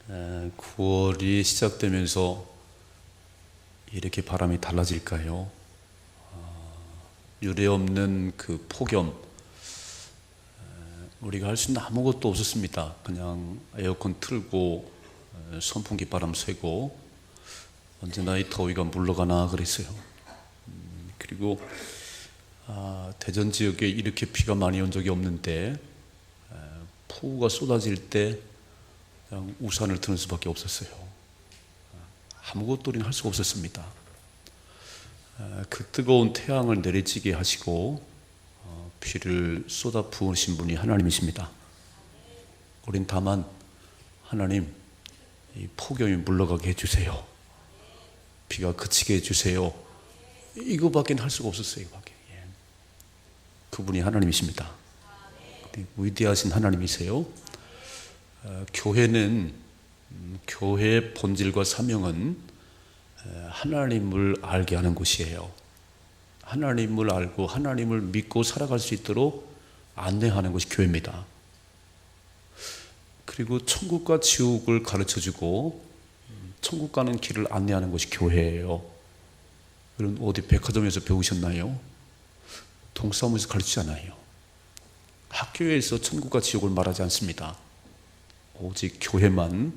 9월이 시작되면서 이렇게 바람이 달라질까요? 유례없는 그 폭염, 우리가 할 수 있는 아무것도 없었습니다. 그냥 에어컨 틀고 선풍기 바람 쐬고 언제나 이 더위가 물러가나 그랬어요. 그리고 대전 지역에 이렇게 비가 많이 온 적이 없는데 폭우가 쏟아질 때 그냥 우산을 드는 수밖에 없었어요. 아무것도 우리는 할 수가 없었습니다. 그 뜨거운 태양을 내리쬐게 하시고 비를 쏟아 부으신 분이 하나님이십니다. 우린 다만 하나님, 이 폭염이 물러가게 해주세요. 비가 그치게 해주세요. 이거밖에 할 수가 없었어요. 이거밖에. 그분이 하나님이십니다. 위대하신 하나님이세요. 교회는 교회의 본질과 사명은 하나님을 알게 하는 곳이에요. 하나님을 알고 하나님을 믿고 살아갈 수 있도록 안내하는 것이 교회입니다. 그리고 천국과 지옥을 가르쳐주고 천국 가는 길을 안내하는 것이 교회예요. 그럼 어디 백화점에서 배우셨나요? 동사무소에서 가르치잖아요. 학교에서 천국과 지옥을 말하지 않습니다. 오직 교회만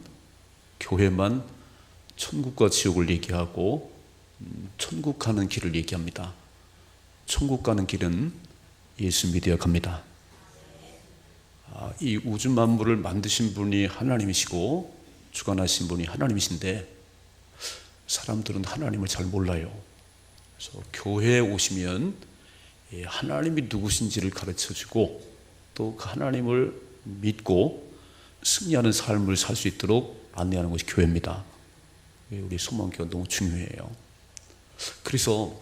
천국과 지옥을 얘기하고 천국 가는 길을 얘기합니다. 천국 가는 길은 예수 믿어야 갑니다. 이 우주 만물을 만드신 분이 하나님이시고 주관하신 분이 하나님이신데 사람들은 하나님을 잘 몰라요. 그래서 교회에 오시면 하나님이 누구신지를 가르쳐주고 또 그 하나님을 믿고 승리하는 삶을 살 수 있도록 안내하는 것이 교회입니다. 우리 소망교회가 너무 중요해요. 그래서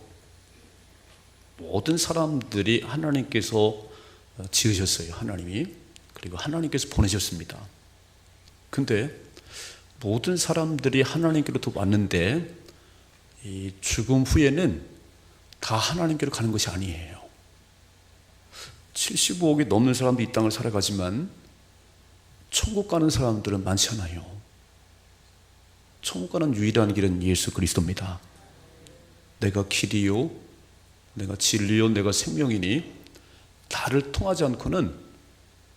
모든 사람들이 하나님께서 지으셨어요. 하나님이. 그리고 하나님께서 보내셨습니다. 근데 모든 사람들이 하나님께로부터 왔는데 이 죽음 후에는 다 하나님께로 가는 것이 아니에요. 75억이 넘는 사람도 이 땅을 살아가지만 천국 가는 사람들은 많지 않아요. 천국 가는 유일한 길은 예수 그리스도입니다. 내가 길이요, 내가 진리요, 내가 생명이니 나를 통하지 않고는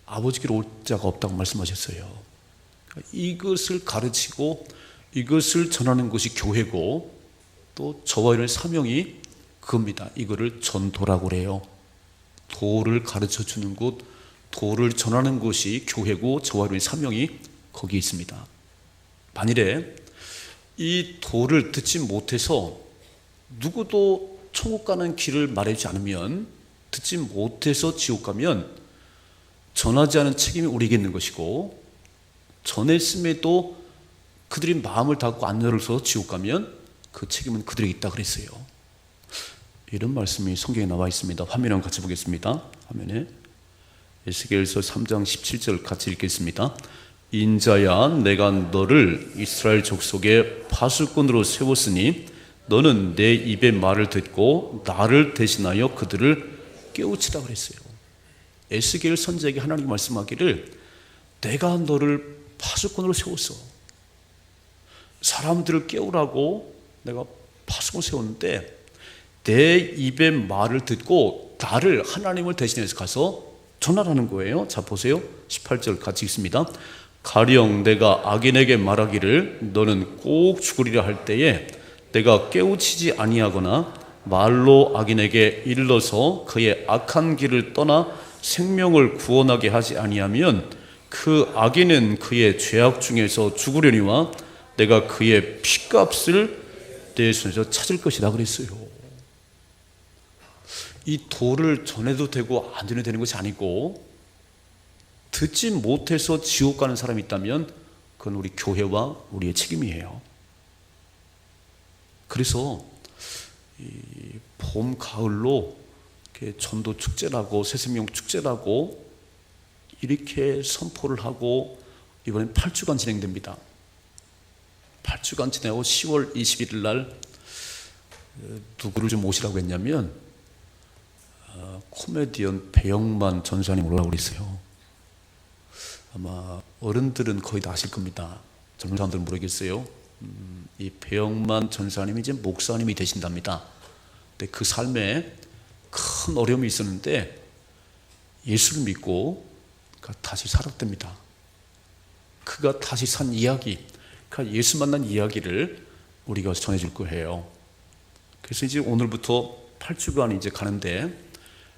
아버지께로 올 자가 없다고 말씀하셨어요. 이것을 가르치고 이것을 전하는 것이 교회고 또 저와 이런 사명이 그겁니다. 이거를 전도라고 그래요. 도를 가르쳐주는 곳, 도를 전하는 것이 교회고 저와 이런 사명이 거기에 있습니다. 만일에 이 도를 듣지 못해서 누구도 천국 가는 길을 말해주지 않으면, 듣지 못해서 지옥 가면 전하지 않은 책임이 우리에게 있는 것이고, 전했음에도 그들이 마음을 닫고 안 열어서 지옥 가면 그 책임은 그들에게 있다 그랬어요. 이런 말씀이 성경에 나와 있습니다. 화면 한번 같이 보겠습니다. 화면에 에스겔서 3장 17절 같이 읽겠습니다. 인자야, 내가 너를 이스라엘 족속의 파수꾼으로 세웠으니 너는 내 입의 말을 듣고 나를 대신하여 그들을 깨우치라 그랬어요. 에스겔 선지자에게 하나님이 말씀하기를 내가 너를 파수꾼으로 세웠어. 사람들을 깨우라고 내가 파수꾼을 세웠는데 내 입의 말을 듣고 나를, 하나님을 대신해서 가서 전하라는 거예요. 자 보세요. 18절 같이 읽습니다. 가령 내가 악인에게 말하기를 너는 꼭 죽으리라 할 때에 내가 깨우치지 아니하거나 말로 악인에게 일러서 그의 악한 길을 떠나 생명을 구원하게 하지 아니하면 그 악인은 그의 죄악 중에서 죽으려니와 내가 그의 피값을 내 손에서 찾을 것이다 그랬어요. 이 도를 전해도 되고 안 전해도 되는 것이 아니고, 듣지 못해서 지옥 가는 사람이 있다면 그건 우리 교회와 우리의 책임이에요. 그래서 이 봄, 가을로 이렇게 전도 축제라고 새생명 축제라고 이렇게 선포를 하고 이번엔 8주간 진행됩니다. 8주간 지내고 10월 21일 날 누구를 좀 모시라고 했냐면 코미디언 배영만 전사님 오라고 그랬어요. 아마 어른들은 거의 다 아실 겁니다. 젊은 사람들은 모르겠어요. 이 배영만 전사님이 이제 목사님이 되신답니다. 근데 그 삶에 큰 어려움이 있었는데 예수를 믿고 다시 살았답니다. 그가 다시 산 이야기, 그가 예수 만난 이야기를 우리가 전해줄 거예요. 그래서 이제 오늘부터 8주간 이제 가는데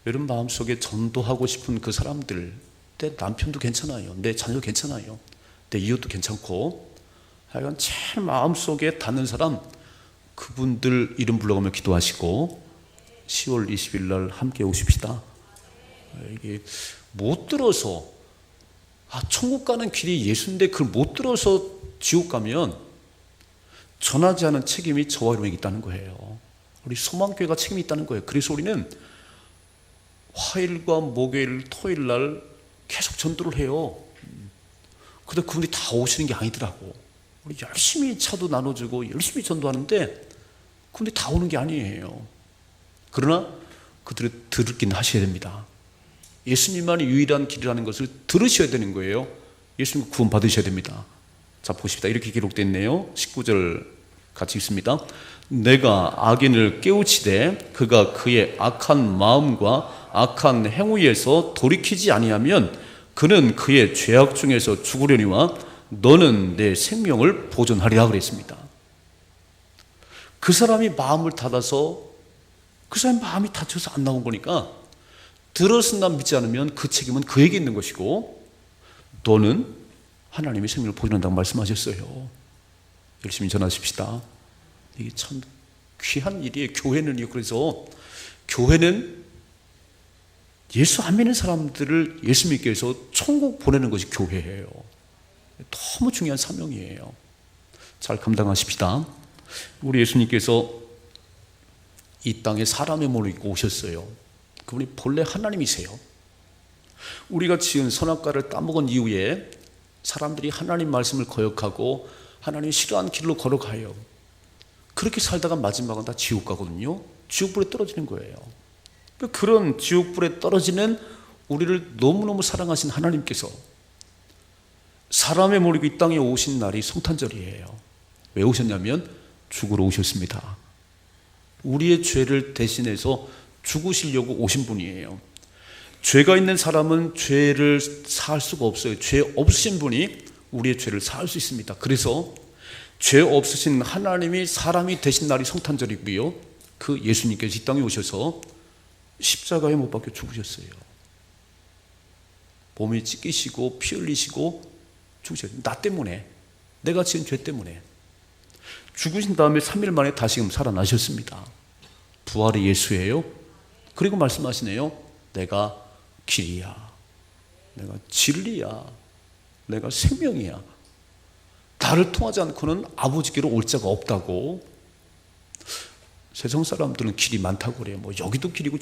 여러분 마음속에 전도하고 싶은 그 사람들, 내 남편도 괜찮아요, 내 자녀도 괜찮아요, 내 이웃도 괜찮고 하여간 제일 마음속에 닿는 사람, 그분들 이름 불러가며 기도하시고 10월 20일 날 함께 오십시다. 이게 못 들어서 천국 가는 길이 예수인데 그걸 못 들어서 지옥 가면 전하지 않은 책임이 저와 여러분에게 있다는 거예요. 우리 소망교회가 책임이 있다는 거예요. 그래서 우리는 화요일과 목요일, 토요일 날 계속 전도를 해요. 근데 그분이 다 오시는 게 아니더라고. 우리 열심히 차도 나눠주고 열심히 전도하는데 근데 다 오는 게 아니에요. 그러나 그들이 들었긴 하셔야 됩니다. 예수님만이 유일한 길이라는 것을 들으셔야 되는 거예요. 예수님 구원 받으셔야 됩니다. 자, 보십시다. 이렇게 기록되어 있네요. 19절 같이 읽습니다. 내가 악인을 깨우치되 그가 그의 악한 마음과 악한 행위에서 돌이키지 아니하면 그는 그의 죄악 중에서 죽으려니와 너는 내 생명을 보존하리라 그랬습니다. 그 사람이 마음을 닫아서, 그 사람이 마음이 닫혀서 안 나온 거니까 들었으나 믿지 않으면 그 책임은 그에게 있는 것이고 너는 하나님의 생명을 보존한다고 말씀하셨어요. 열심히 전하십시다. 이게 참 귀한 일이에요. 교회는요. 그래서 교회는 예수 안 믿는 사람들을 예수 믿게 해서 천국 보내는 것이 교회예요. 너무 중요한 사명이에요. 잘 감당하십시다. 우리 예수님께서 이 땅에 사람의 몸을 입고 오셨어요. 그분이 본래 하나님이세요. 우리가 지은 선악과를 따먹은 이후에 사람들이 하나님 말씀을 거역하고 하나님이 싫어하는 길로 걸어가요. 그렇게 살다가 마지막은 다 지옥 가거든요. 지옥불에 떨어지는 거예요. 그런 지옥불에 떨어지는 우리를 너무너무 사랑하신 하나님께서 사람의 몸을 입고 이 땅에 오신 날이 성탄절이에요. 왜 오셨냐면 죽으러 오셨습니다. 우리의 죄를 대신해서 죽으시려고 오신 분이에요. 죄가 있는 사람은 죄를 사할 수가 없어요. 죄 없으신 분이 우리의 죄를 사할 수 있습니다. 그래서 죄 없으신 하나님이 사람이 되신 날이 성탄절이고요. 그 예수님께서 이 땅에 오셔서 십자가에 못 박혀 죽으셨어요. 몸이 찢기시고 피 흘리시고 죽으셨어요. 나 때문에, 내가 지은 죄 때문에 죽으신 다음에 3일 만에 다시금 살아나셨습니다. 부활의 예수예요. 그리고 말씀하시네요. 내가 길이야, 내가 진리야, 내가 생명이야. 나를 통하지 않고는 아버지께로 올 자가 없다고. 세상 사람들은 길이 많다고 그래요. 뭐 여기도 길이고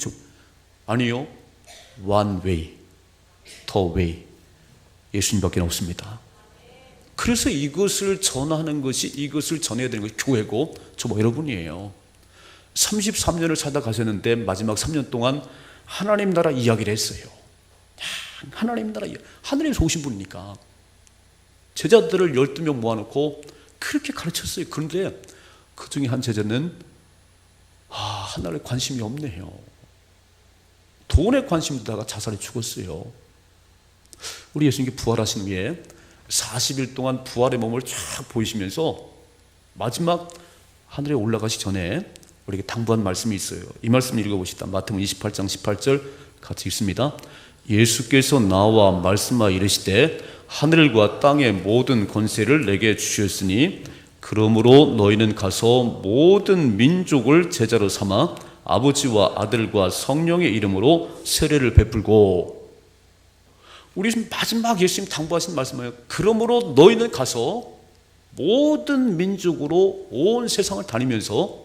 아니요. One way, the way. 예수님밖에 없습니다. 그래서 이것을 전하는 것이, 이것을 전해야 되는 것이 교회고 저와 여러분이에요. 33년을 살다 가셨는데 마지막 3년 동안 하나님 나라 이야기를 했어요. 하나님 나라 이야기. 하늘에서 오신 분이니까 제자들을 12명 모아놓고 그렇게 가르쳤어요. 그런데 그 중에 한 제자는 하늘에 관심이 없네요. 돈에 관심 두다가 자살해 죽었어요. 우리 예수님께 부활하신 후에 40일 동안 부활의 몸을 쫙 보이시면서 마지막 하늘에 올라가시 전에 우리에게 당부한 말씀이 있어요. 이 말씀 읽어보시다. 마태복음 28장 18절 같이 읽습니다. 예수께서 나와 말씀하여 이르시되 하늘과 땅의 모든 권세를 내게 주셨으니 그러므로 너희는 가서 모든 민족을 제자로 삼아 아버지와 아들과 성령의 이름으로 세례를 베풀고. 우리 마지막 예수님 당부하신 말씀이에요. 그러므로 너희는 가서 모든 민족으로 온 세상을 다니면서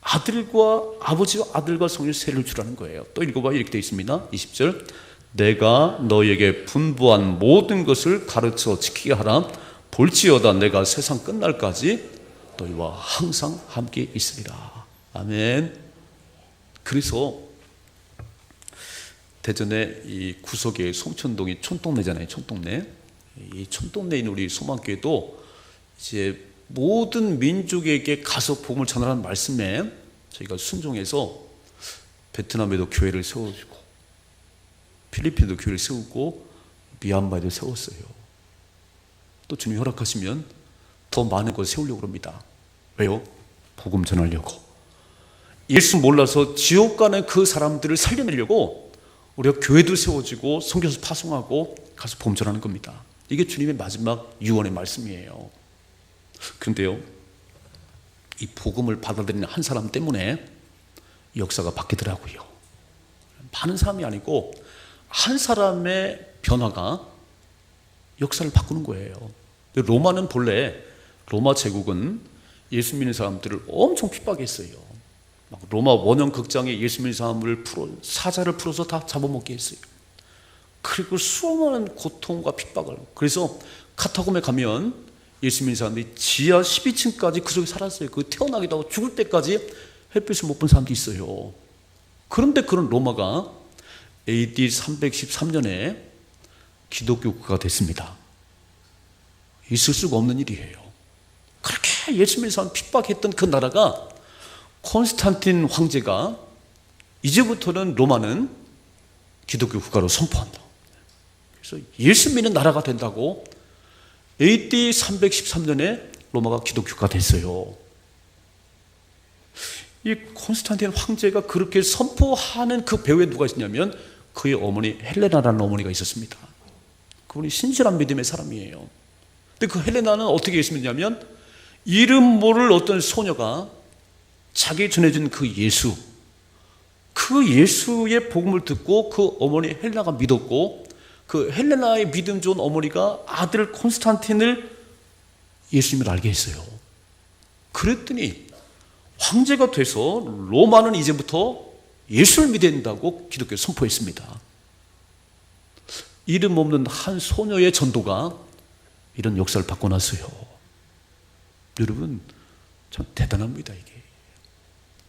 아버지와 아들과 성령의 세례를 주라는 거예요. 또 읽어봐요. 이렇게 되어 있습니다. 20절. 내가 너희에게 분부한 모든 것을 가르쳐 지키게 하라. 볼지어다 내가 세상 끝날까지 너희와 항상 함께 있으리라. 아멘. 그래서 대전에 이 구석에 송천동이 촌동네잖아요. 촌동네. 이 촌동네인 우리 소망교회도 이제 모든 민족에게 가서 복음을 전하라는 말씀에 저희가 순종해서 베트남에도 교회를 세워주고 필리핀에도 교회를 세우고 미얀마에도 세웠어요. 또 주님 허락하시면 더 많은 곳을 세우려고 합니다. 왜요? 복음 전하려고. 예수 몰라서 지옥 가는 그 사람들을 살려내려고 우리가 교회도 세워지고 선교사 파송하고 가서 복음 전하는 겁니다. 이게 주님의 마지막 유언의 말씀이에요. 그런데요, 이 복음을 받아들이는 한 사람 때문에 역사가 바뀌더라고요. 많은 사람이 아니고 한 사람의 변화가 역사를 바꾸는 거예요. 로마는 본래, 로마 제국은 예수 믿는 사람들을 엄청 핍박했어요. 막 로마 원형 극장에 예수 믿는 사람을 사자를 풀어서 다 잡아먹게 했어요. 그리고 수많은 고통과 핍박을. 그래서 카타콤에 가면 예수 믿는 사람들이 지하 12층까지 그 속에 살았어요. 그 태어나기도 하고 죽을 때까지 햇빛을 못 본 사람도 있어요. 그런데 그런 로마가 AD 313년에 기독교 국가가 됐습니다. 있을 수가 없는 일이에요. 그렇게 예수 믿는 사람 핍박했던 그 나라가 콘스탄틴 황제가 이제부터는 로마는 기독교 국가로 선포한다. 그래서 예수 믿는 나라가 된다고 AD 313년에 로마가 기독교 국가가 됐어요. 이 콘스탄틴 황제가 그렇게 선포하는 그 배후에 누가 있었냐면 그의 어머니 헬레나라는 어머니가 있었습니다. 그분이 신실한 믿음의 사람이에요. 근데 그 헬레나는 어떻게 예수 믿냐면 이름 모를 어떤 소녀가 자기 전해준 그 예수의 복음을 듣고 그 어머니 헬레나가 믿었고 그 헬레나의 믿음 좋은 어머니가 아들 콘스탄틴을 예수님을 알게 했어요. 그랬더니 황제가 돼서 로마는 이제부터 예수를 믿어야 된다고 기독교를 선포했습니다. 이름 없는 한 소녀의 전도가 이런 역사를 바꿔놨어요. 여러분 참 대단합니다. 이게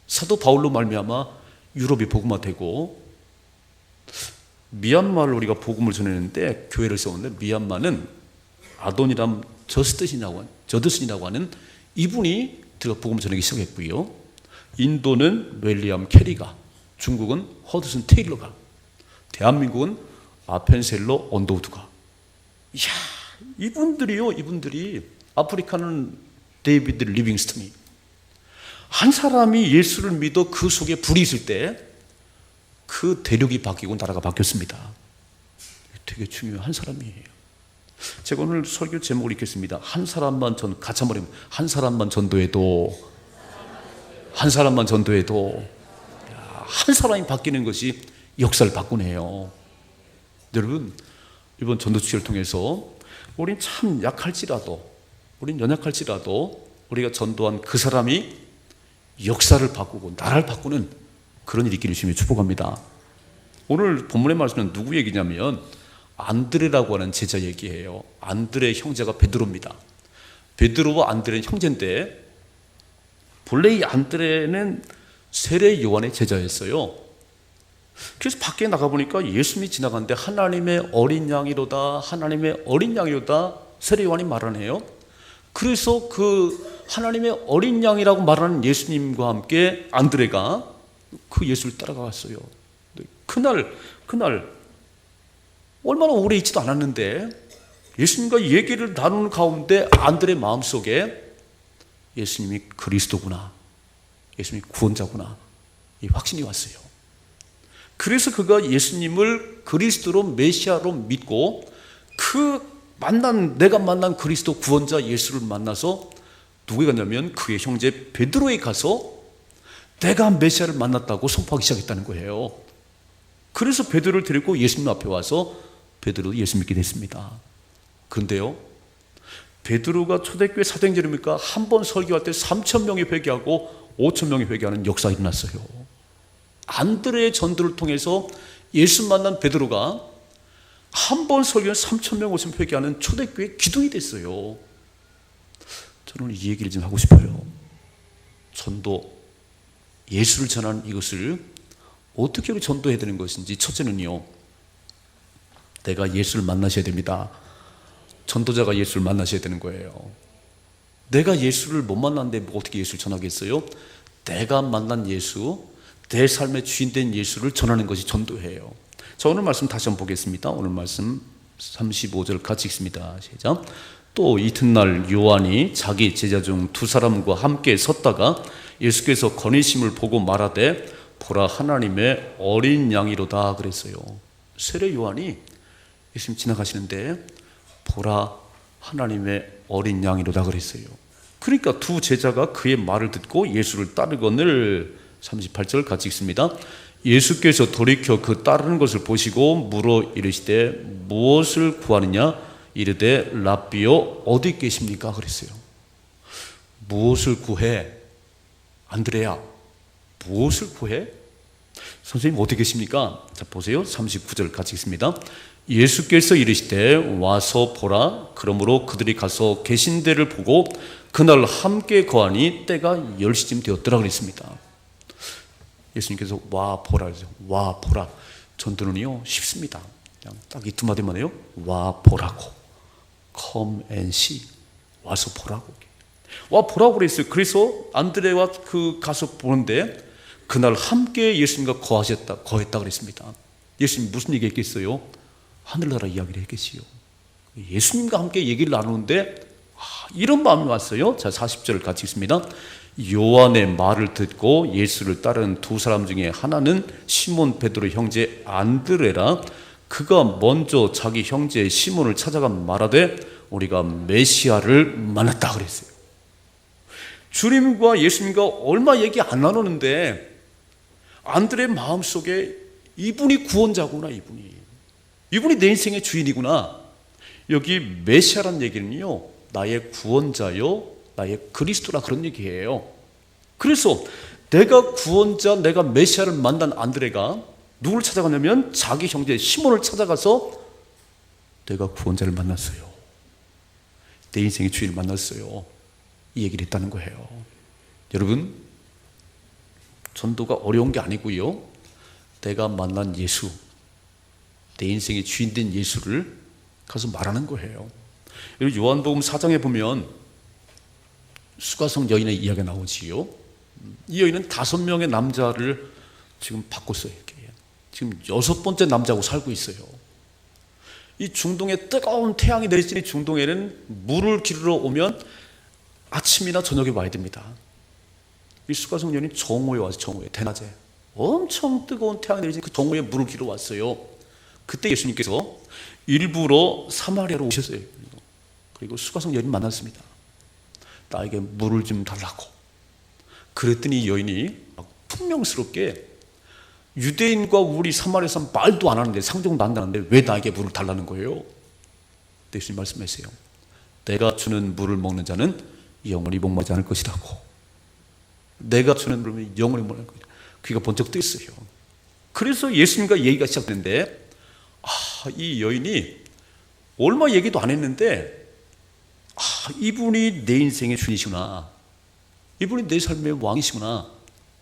사도 바울로 말미암아 유럽이 복음화되고 미얀마를 우리가 복음을 전했는데 교회를 세웠는데 미얀마는 아도니람 저드슨이라고 하는 이분이 들어가 복음을 전하기 시작했고요. 인도는 웰리엄 캐리가, 중국은 허드슨 테일러가, 대한민국은 아펜셀러 언더우드가. 이야, 이분들이 아프리카는 데이비드 리빙스턴이. 한 사람이 예수를 믿어 그 속에 불이 있을 때 그 대륙이 바뀌고 나라가 바뀌었습니다. 되게 중요한 한 사람이에요. 제가 오늘 설교 제목을 읽겠습니다. 한 사람만 같이 한번 해보면 한 사람만 전도해도 한 사람이 바뀌는 것이 역사를 바꾸네요. 여러분 이번 전도축제를 통해서 우린 참 우린 연약할지라도 우리가 전도한 그 사람이 역사를 바꾸고 나라를 바꾸는 그런 일이 있기를 주님이 축복합니다. 오늘 본문의 말씀은 누구 얘기냐면 안드레라고 하는 제자 얘기예요. 안드레 형제가 베드로입니다. 베드로와 안드레는 형제인데 본래 이 안드레는 세례 요한의 제자였어요. 그래서 밖에 나가보니까 예수님이 지나가는데 하나님의 어린 양이로다 세례 요한이 말하네요. 그래서 그 하나님의 어린 양이라고 말하는 예수님과 함께 안드레가 그 예수를 따라갔어요. 그날 얼마나 오래 있지도 않았는데 예수님과 얘기를 나누는 가운데 안드레 마음속에 예수님이 그리스도구나, 예수님이 구원자구나 이 확신이 왔어요. 그래서 그가 예수님을 그리스도로 메시아로 믿고 내가 만난 그리스도 구원자 예수를 만나서 누구에 갔냐면 그의 형제 베드로에 가서 내가 메시아를 만났다고 선포하기 시작했다는 거예요. 그래서 베드로를 데리고 예수님 앞에 와서 베드로도 예수 믿게 됐습니다. 그런데요, 베드로가 초대교회 사도행전입니까? 한 번 설교할 때 3,000명이 회개하고 5,000명이 회개하는 역사가 일어났어요. 안드레의 전도를 통해서 예수 만난 베드로가 한 번 설교한 3,000명 5,000명 회개하는 초대교회 기둥이 됐어요. 저는 이 얘기를 좀 하고 싶어요. 전도, 예수를 전하는 이것을 어떻게 우리 전도해야 되는 것인지 첫째는요, 내가 예수를 만나셔야 됩니다. 전도자가 예수를 만나셔야 되는 거예요. 내가 예수를 못 만났는데 어떻게 예수를 전하겠어요? 내가 만난 예수, 내 삶의 주인된 예수를 전하는 것이 전도예요. 자, 오늘 말씀 다시 한번 보겠습니다. 오늘 말씀 35절 같이 읽습니다. 시작. 또 이튿날 요한이 자기 제자 중 두 사람과 함께 섰다가 예수께서 거니심을 보고 말하되 보라 하나님의 어린 양이로다 그랬어요. 세례 요한이 예수님 지나가시는데 보라 하나님의 어린 양이로다 그랬어요. 그러니까 두 제자가 그의 말을 듣고 예수를 따르거늘 38절 같이 읽습니다. 예수께서 돌이켜 그 따르는 것을 보시고 물어 이르시되 무엇을 구하느냐 이르되 랍비여 어디 계십니까 그랬어요. 무엇을 구해? 안드레야 무엇을 구해? 선생님 어디 계십니까? 자 보세요. 39절 같이 읽습니다. 예수께서 이르시되 와서 보라. 그러므로 그들이 가서 계신 데를 보고 그날 함께 거하니 때가 10시쯤 되었더라 그랬습니다. 예수님께서 와 보라 그러죠. 와 보라. 전도는요 쉽습니다. 그냥 딱 이 두 마디만 해요. 와 보라고. Come and see. 와서 보라고. 와 보라고 그랬어요. 그래서 안드레와 그 가서 보는데 그날 함께 예수님과 거했다 그랬습니다. 예수님 무슨 얘기 했겠어요? 하늘나라 이야기를 했겠지요. 예수님과 함께 얘기를 나누는데 이런 마음이 왔어요. 자 40절을 같이 읽습니다. 요한의 말을 듣고 예수를 따르는 두 사람 중에 하나는 시몬 베드로 형제 안드레라. 그가 먼저 자기 형제 시몬을 찾아가 말하되 우리가 메시아를 만났다 그랬어요. 주님과 예수님과 얼마 얘기 안 나누는데 안드레 마음속에 이분이 구원자구나. 이분이 내 인생의 주인이구나. 여기 메시아란 얘기는요 나의 구원자요 나의 그리스도라 그런 얘기예요. 그래서 내가 구원자 내가 메시아를 만난 안드레가 누구를 찾아가냐면 자기 형제 시몬을 찾아가서 내가 구원자를 만났어요. 내 인생의 주인을 만났어요. 이 얘기를 했다는 거예요. 여러분 전도가 어려운 게 아니고요. 내가 만난 예수 내 인생의 주인된 예수를 가서 말하는 거예요. 요한복음 4장에 보면 수가성 여인의 이야기가 나오지요. 이 여인은 5명의 남자를 지금 바꿨어요. 이렇게. 지금 6번째 남자하고 살고 있어요. 이 중동에 뜨거운 태양이 내리쬐는 중동에는 물을 기르러 오면 아침이나 저녁에 와야 됩니다. 이 수가성 여인이 정오에 와서 정오에 대낮에 엄청 뜨거운 태양이 내리쬐는 그 정오에 물을 기르러 왔어요. 그때 예수님께서 일부러 사마리아로 오셨어요. 그리고 수가성 여인 만났습니다. 나에게 물을 좀 달라고. 그랬더니 여인이 분명스럽게 유대인과 우리 사마리아 사람 말도 안 하는데 상종도 안 하는데 왜 나에게 물을 달라는 거예요? 예수님 말씀하세요. 내가 주는 물을 먹는 자는 영원히 목마르지 않을 것이라고. 내가 주는 물을 영원히 목마르지 않을 것이다. 귀가 번쩍 뜨였어요. 그래서 예수님과 얘기가 시작됐는데 이 여인이 얼마 얘기도 안 했는데 이분이 내 인생의 주인이시구나. 이분이 내 삶의 왕이시구나.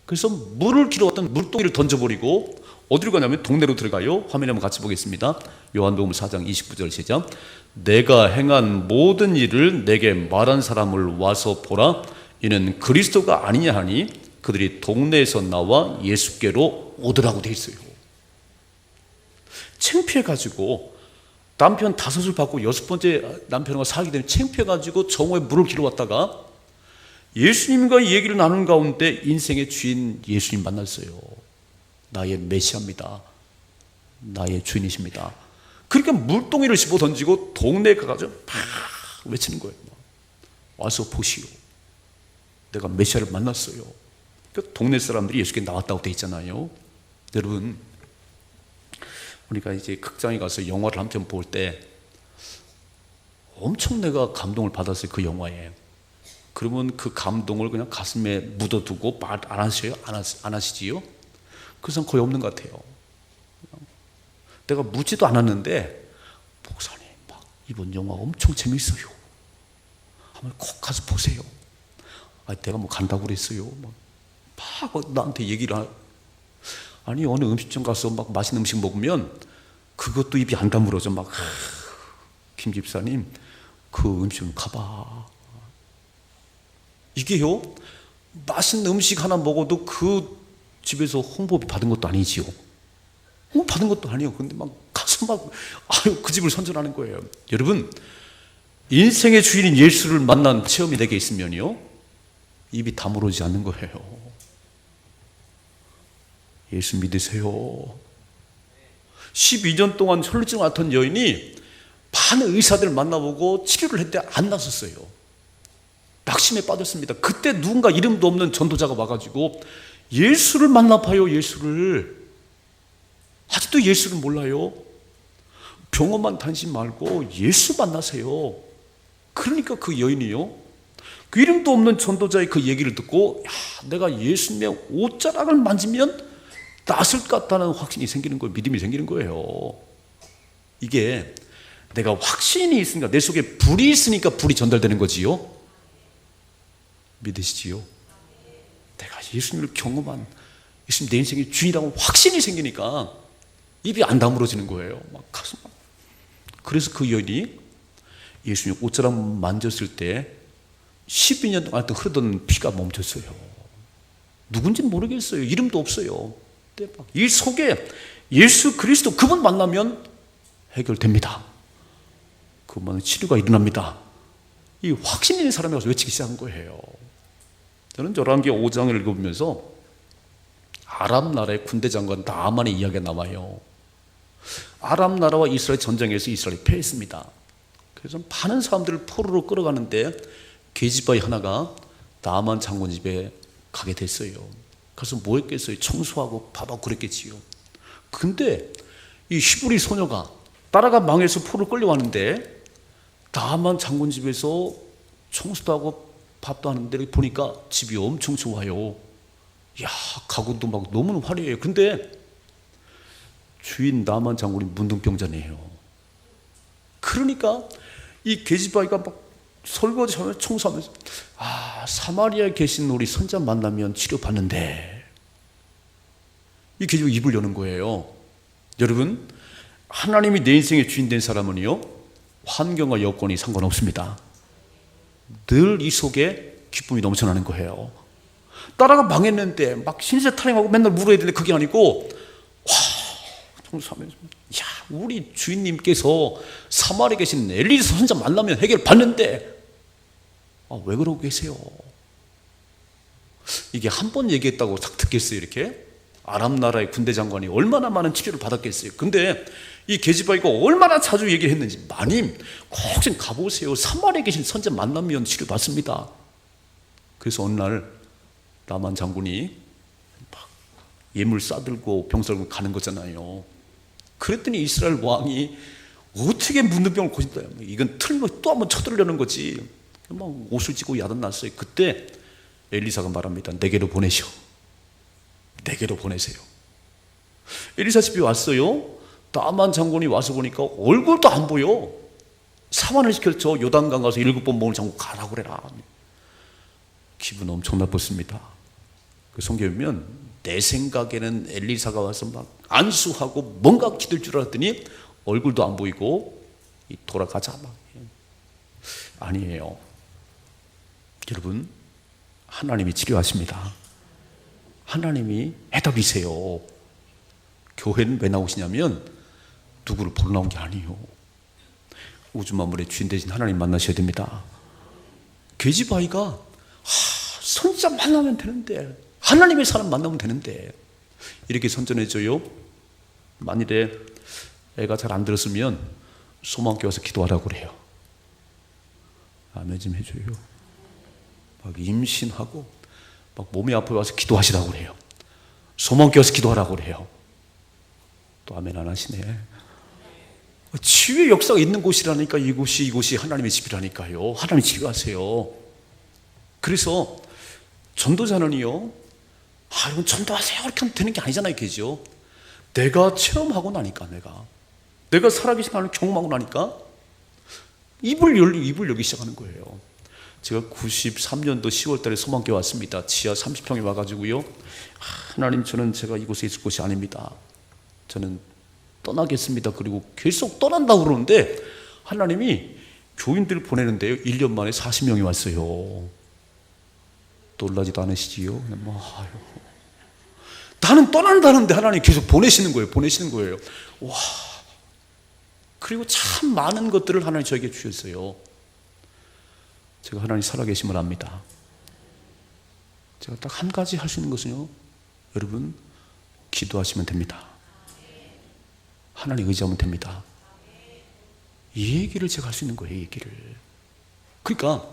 그래서 물을 길어왔던 물동이를 던져버리고 어디로 가냐면 동네로 들어가요. 화면에 한번 같이 보겠습니다. 요한복음 4장 29절 시작. 내가 행한 모든 일을 내게 말한 사람을 와서 보라. 이는 그리스도가 아니냐 하니 그들이 동네에서 나와 예수께로 오더라고 돼 있어요. 창피해가지고 남편 5을 받고 6번째 남편과 살게 되면 창피해가지고 정오에 물을 길어왔다가 예수님과 얘기를 나누는 가운데 인생의 주인 예수님 만났어요. 나의 메시아입니다. 나의 주인이십니다. 그러니까 물동이를 집어 던지고 동네에 가가지고 막 외치는 거예요. 와서 보시오. 내가 메시아를 만났어요. 그러니까 동네 사람들이 예수께 나왔다고 돼 있잖아요. 여러분 우리가 이제 극장에 가서 영화를 한 편 볼 때 엄청 내가 감동을 받았어요. 그 영화에. 그러면 그 감동을 그냥 가슴에 묻어두고 말 안 하셔요? 안 하시지요? 그 사람 거의 없는 것 같아요. 내가 묻지도 않았는데 목사님 막 이번 영화 엄청 재밌어요. 한번 꼭 가서 보세요. 내가 뭐 간다고 그랬어요. 막 나한테 얘기를 아니 어느 음식점 가서 막 맛있는 음식 먹으면 그것도 입이 안 다물어져. 막 김 집사님 그 음식을 가봐. 이게요, 맛있는 음식 하나 먹어도 그 집에서 홍보 받은 것도 아니지요. 홍보 받은 것도 아니에요. 근데 막 가서 막 그 집을 선전하는 거예요. 여러분, 인생의 주인인 예수를 만난 체험이 내게 있으면요, 입이 다물어지지 않는 거예요. 예수 믿으세요. 12년 동안 혈루증 앓던 여인이 많은 의사들을 만나보고 치료를 했는데 안 나섰어요. 낙심에 빠졌습니다. 그때 누군가 이름도 없는 전도자가 와가지고 예수를 만나봐요. 예수를. 아직도 예수를 몰라요. 병원만 다니지 말고 예수 만나세요. 그러니까 그 여인이요, 그 이름도 없는 전도자의 그 얘기를 듣고, 야, 내가 예수님의 옷자락을 만지면 낫을 것 같다는 확신이 생기는 거예요. 믿음이 생기는 거예요. 이게 내가 확신이 있으니까, 내 속에 불이 있으니까 불이 전달되는 거지요. 믿으시지요? 내가 예수님을 경험한, 예수님 내 인생의 주인이라고 확신이 생기니까 입이 안 다물어지는 거예요. 막 가슴. 그래서 그 여인이 예수님 옷자락 만졌을 때 12년 동안 흐르던 피가 멈췄어요. 누군지는 모르겠어요. 이름도 없어요. 이 속에 예수 그리스도, 그분 만나면 해결됩니다. 그분은 치료가 일어납니다. 이 확신 있는 사람이 와서 외치기 시작한 거예요. 저는 열왕기 5장을 읽어보면서 아람 나라의 군대 장관 나아만의 이야기가 나와요. 아람 나라와 이스라엘 전쟁에서 이스라엘이 패했습니다. 그래서 많은 사람들을 포로로 끌어가는데 계집아이 하나가 나아만 장군 집에 가게 됐어요. 그래서 뭐 했겠어요? 청소하고 밥하고 그랬겠지요. 근데 이 히브리 소녀가 따라가 망해서 포로를 끌려왔는데 나아만 장군 집에서 청소도 하고 밥도 하는데 보니까 집이 엄청 좋아요. 야, 가구도 막 너무 화려해요. 근데 주인 나아만 장군이 문둥병자네요. 그러니까 이 계집아이가 막 설거지하면서 청소하면서, 아, 사마리아에 계신 우리 선자 만나면 치료받는데, 이 계집아이가 입을 여는 거예요. 여러분, 하나님이 내 인생의 주인 된 사람은요, 환경과 여건이 상관없습니다. 늘 이 속에 기쁨이 넘쳐나는 거예요. 따라가 망했는데 막 신세 타령하고 맨날 물어야 되는데 그게 아니고, 와, 청소하면서, 야, 우리 주인님께서 사마리아에 계신 엘리사 선자 만나면 해결 받는데, 아, 왜 그러고 계세요? 이게 한 번 얘기했다고 딱 듣겠어요? 이렇게 아람 나라의 군대 장관이 얼마나 많은 치료를 받았겠어요? 근데 이 계집아이가 얼마나 자주 얘기를 했는지, 마님 꼭 좀 가보세요. 사마리아에 계신 선자 만나면 치료받습니다. 그래서 어느 날 나만 장군이 막 예물 싸들고 병사들고 가는 거잖아요. 그랬더니 이스라엘 왕이 어떻게 문둥병을 고친다, 이건 틀림없이 또 한번 쳐들려는 거지. 막 옷을 찢고 야단났어요. 그때 엘리사가 말합니다. 내게로 보내시오. 내게로 보내세요. 엘리사 집에 왔어요. 나만 장군이 와서 보니까 얼굴도 안 보여. 사환을 시켰죠. 요단강 가서 7번 몸을 잠고 가라고 그래라. 기분 엄청 나빴습니다. 그 성경에 보면 내 생각에는 엘리사가 와서 막 안수하고 뭔가 기댈 줄 알았더니 얼굴도 안 보이고 돌아가자 막. 아니에요. 여러분, 하나님이 치료하십니다. 하나님이 해답이세요. 교회는 왜 나오시냐면 누구를 보러 나온 게 아니에요. 우주 만물의 주인 되신 하나님 만나셔야 됩니다. 계집아이가 선지자 만나면 되는데, 하나님의 사람 만나면 되는데, 이렇게 선전해줘요. 만일에 애가 잘 안 들었으면 소망교회 와서 기도하라고 그래요. 아멘 좀 해줘요. 막 임신하고 막 몸이 아파서 와서 기도하시라고 그래요. 소망교회 와서 기도하라고 그래요. 또 아멘 안 하시네. 치유의 역사가 있는 곳이라니까. 이곳이 하나님의 집이라니까요. 하나님이 치료하세요. 그래서 전도자는요, 여러분 전도하세요 이렇게 하면 되는 게 아니잖아요. 그죠? 내가 체험하고 나니까, 내가 살아계신 하나님을 경험하고 나니까 입을 열기 시작하는 거예요. 제가 93년도 10월 달에 소망교회 왔습니다. 지하 30평에 와가지고요, 하나님, 저는 제가 이곳에 있을 곳이 아닙니다. 저는 떠나겠습니다. 그리고 계속 떠난다고 그러는데 하나님이 교인들 보내는데요, 1년 만에 40명이 왔어요. 놀라지도 않으시지요? 아유. 나는 떠난다는데 하나님 계속 보내시는 거예요. 와. 그리고 참 많은 것들을 하나님 저에게 주셨어요. 제가 하나님 살아계심을 압니다. 제가 딱 한 가지 할 수 있는 것은요, 여러분, 기도하시면 됩니다. 하나님 의지하면 됩니다. 이 얘기를 제가 할 수 있는 거예요, 이 얘기를. 그러니까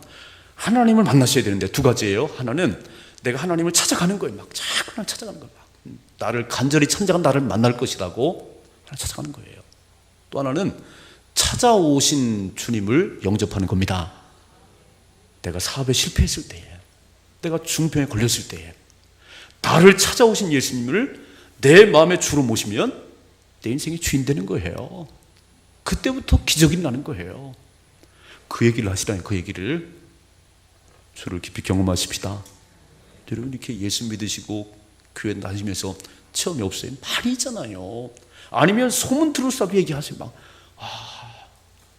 하나님을 만나셔야 되는데 두 가지예요. 하나는 내가 하나님을 찾아가는 거예요. 막 자꾸 찾아가는 거예요. 나를 간절히 찾아가 나를 만날 것이라고 찾아가는 거예요. 또 하나는 찾아오신 주님을 영접하는 겁니다. 내가 사업에 실패했을 때에, 내가 중병에 걸렸을 때에 나를 찾아오신 예수님을 내 마음의 주로 모시면 내 인생의 주인 되는 거예요. 그때부터 기적이 나는 거예요. 그 얘기를 하시라니, 그 얘기를. 주를 깊이 경험하십시다. 여러분, 이렇게 예수 믿으시고 교회 다니면서 체험이 없어요? 많이 있잖아요. 아니면 소문 들을수록 얘기하세요. 막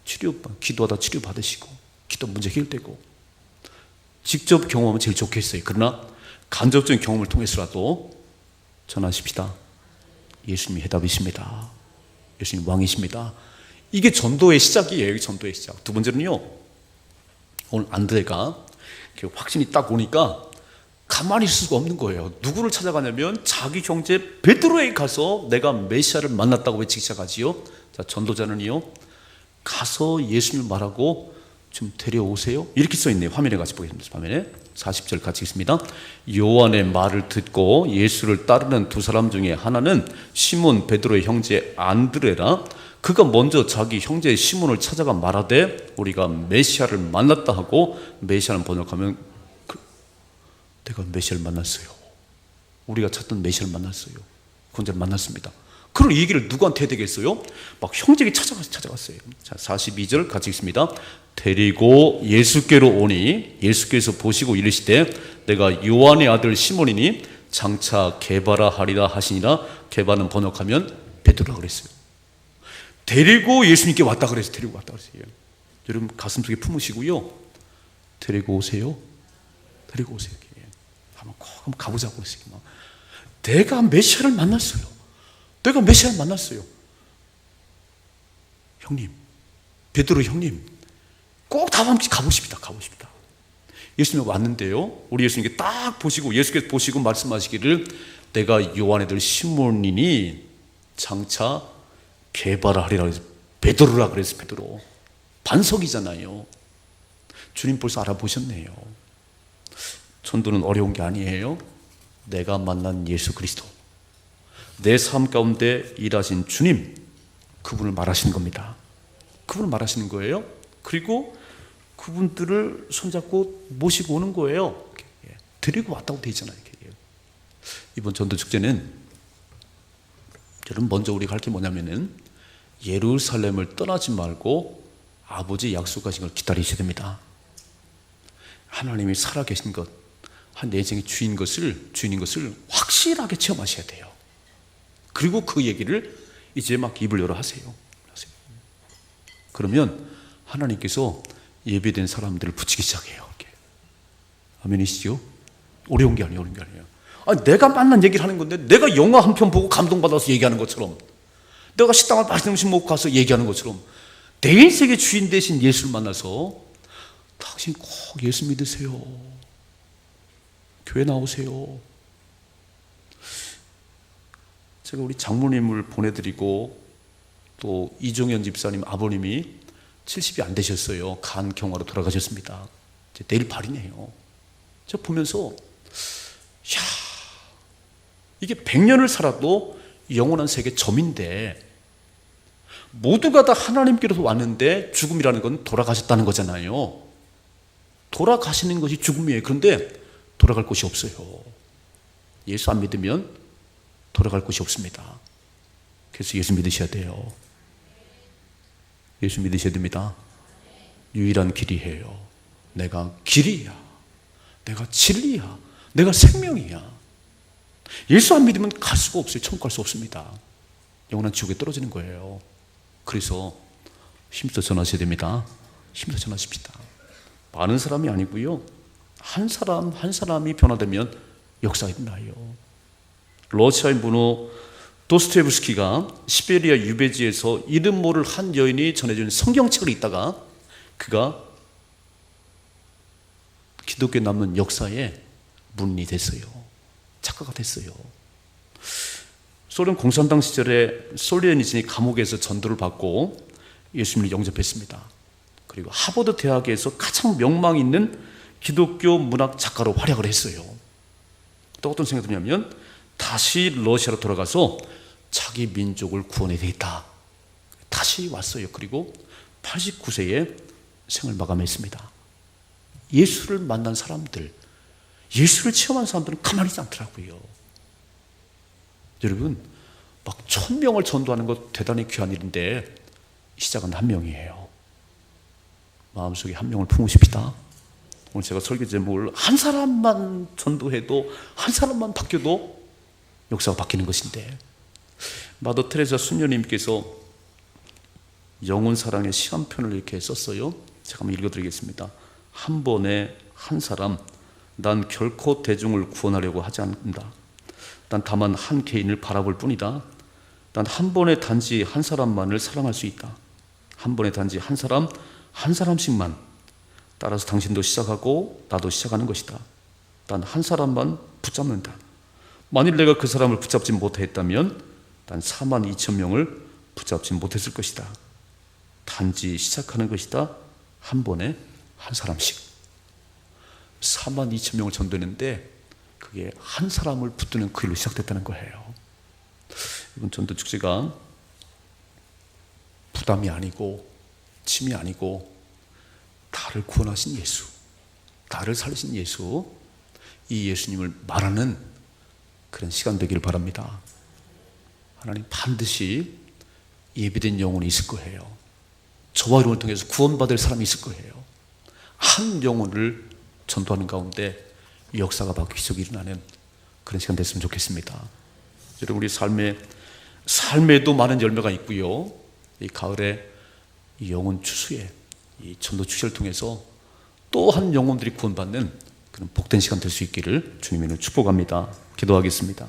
치료, 기도하다 치료 받으시고 기도 문제 해결되고. 직접 경험하면 제일 좋겠어요. 그러나 간접적인 경험을 통해서라도 전하십시다. 예수님이 해답이십니다. 예수님 왕이십니다. 이게 전도의 시작이에요. 전도의 시작. 두 번째는요, 오늘 안드레가 확신이 딱 오니까 가만히 있을 수가 없는 거예요. 누구를 찾아가냐면 자기 형제 베드로에게 가서 내가 메시아를 만났다고 외치기 시작하지요. 자, 전도자는요, 가서 예수님을 말하고 좀 데려오세요. 이렇게 써있네요. 화면에 같이 보겠습니다. 화면에 40절 같이 읽습니다. 요한의 말을 듣고 예수를 따르는 두 사람 중에 하나는 시몬 베드로의 형제 안드레라. 그가 먼저 자기 형제 시몬을 찾아가 말하되 우리가 메시아를 만났다 하고, 메시아는 번역하면 내가 메시아를 만났어요. 우리가 찾던 메시아를 만났어요. 군자를 만났습니다. 그럼 이 얘기를 누구한테 해야 되겠어요? 막 형제에게 찾아갔어요. 자, 42절 같이 읽습니다. 데리고 예수께로 오니 예수께서 보시고 이르시되 내가 요한의 아들 시몬이니 장차 게바라 하리라 하시니라. 게바는 번역하면 베드로라 그랬어요. 데리고 예수님께 왔다 그랬어요. 데리고 왔다 그랬어요. 여러분 가슴속에 품으시고요, 데리고 오세요. 데리고 오세요. 한번 가보자고 그랬어요. 내가 메시아를 만났어요. 내가 메시아를 만났어요. 형님, 베드로 형님, 꼭 다 함께 가보십시다. 가보십시다. 예수님 왔는데요, 우리 예수님께 딱 보시고, 예수께서 보시고 말씀하시기를 내가 요한의 아들 시몬이니 장차 게바라 하리라 그래서 베드로라 그래서 베드로. 반석이잖아요. 주님 벌써 알아보셨네요. 전도는 어려운 게 아니에요. 내가 만난 예수 그리스도, 내 삶 가운데 일하신 주님, 그분을 말하시는 겁니다. 그분을 말하시는 거예요. 그리고 그분들을 손잡고 모시고 오는 거예요. 데리고 왔다고 되어 있잖아요. 이번 전도 축제는 여러분 먼저 우리가 할 게 뭐냐면은 예루살렘을 떠나지 말고 아버지 약속하신 걸 기다리셔야 됩니다. 하나님이 살아계신 것, 내 인생의 주인인 것을 확실하게 체험하셔야 돼요. 그리고 그 얘기를 이제 막 입을 열어 하세요. 그러면 하나님께서 예배된 사람들을 붙이기 시작해요. 이렇게. 아멘이시죠? 어려운 게 아니에요. 아니, 내가 만난 얘기를 하는 건데, 내가 영화 한 편 보고 감동받아서 얘기하는 것처럼, 내가 식당을 맛있는 음식 먹고 가서 얘기하는 것처럼, 내 인생의 주인 대신 예수를 만나서 당신 꼭 예수 믿으세요. 교회 나오세요. 제가 우리 장모님을 보내드리고 또 이종현 집사님 아버님이 70이 안 되셨어요. 간경화로 돌아가셨습니다. 이제 내일 발이네요. 제가 보면서 야, 이게 100년을 살아도 영원한 세계 점인데, 모두가 다 하나님께로서 왔는데 죽음이라는 건 돌아가셨다는 거잖아요. 돌아가시는 것이 죽음이에요. 그런데 돌아갈 곳이 없어요. 예수 안 믿으면 돌아갈 곳이 없습니다. 그래서 예수 믿으셔야 돼요. 예수 믿으셔야 됩니다. 유일한 길이에요. 내가 길이야, 내가 진리야, 내가 생명이야. 예수 안 믿으면 갈 수가 없어요. 천국 갈 수 없습니다. 영원한 지옥에 떨어지는 거예요. 그래서 힘써 전하셔야 됩니다. 힘내지 마십시다. 많은 사람이 아니고요, 한 사람 한 사람이 변화되면 역사가 일어나요. 러시아의 문호 도스토옙스키가 시베리아 유배지에서 이름 모를 한 여인이 전해준 성경책을 읽다가 그가 기독교에 남는 역사에 문이 됐어요. 작가가 됐어요. 소련 공산당 시절에 솔제니친이 감옥에서 전도를 받고 예수님을 영접했습니다. 그리고 하버드 대학에서 가장 명망 있는 기독교 문학 작가로 활약을 했어요. 또 어떤 생각이 드냐면 다시 러시아로 돌아가서 자기 민족을 구원해야 되겠다. 다시 왔어요. 그리고 89세에 생을 마감했습니다. 예수를 만난 사람들, 예수를 체험한 사람들은 가만히 있지 않더라고요. 여러분, 막 1000명을 전도하는 것 대단히 귀한 일인데 시작은 한 명이에요. 마음속에 한 명을 품으십시다. 오늘 제가 설교 제목을 한 사람만 전도해도, 한 사람만 바뀌어도 역사가 바뀌는 것인데, 마더 테레사 순녀님께서 영혼 사랑의 시간편을 이렇게 썼어요. 제가 한번 읽어드리겠습니다. 한 번에 한 사람, 난 결코 대중을 구원하려고 하지 않는다. 난 다만 한 개인을 바라볼 뿐이다. 난 한 번에 단지 한 사람만을 사랑할 수 있다. 한 번에 단지 한 사람, 한 사람씩만. 따라서 당신도 시작하고 나도 시작하는 것이다. 난 한 사람만 붙잡는다. 만일 내가 그 사람을 붙잡지 못했다면 난 42,000명을 붙잡지 못했을 것이다. 단지 시작하는 것이다. 한 번에 한 사람씩. 42,000명을 전도했는데 그게 한 사람을 붙드는 그 일로 시작됐다는 거예요. 이번 전도 축제가 부담이 아니고 짐이 아니고 나를 구원하신 예수, 나를 살리신 예수, 이 예수님을 말하는 그런 시간 되기를 바랍니다. 하나님 반드시 예비된 영혼이 있을 거예요. 저와 여러분을 통해서 구원받을 사람이 있을 거예요. 한 영혼을 전도하는 가운데 이 역사가 바뀌고 기적이 일어나는 그런 시간 됐으면 좋겠습니다. 여러분, 우리 삶에도 많은 열매가 있고요, 이 가을에 이 영혼 추수에, 이 전도 축제를 통해서 또 한 영혼들이 구원받는 그런 복된 시간 될 수 있기를 주님의 이름으로 축복합니다. 기도하겠습니다.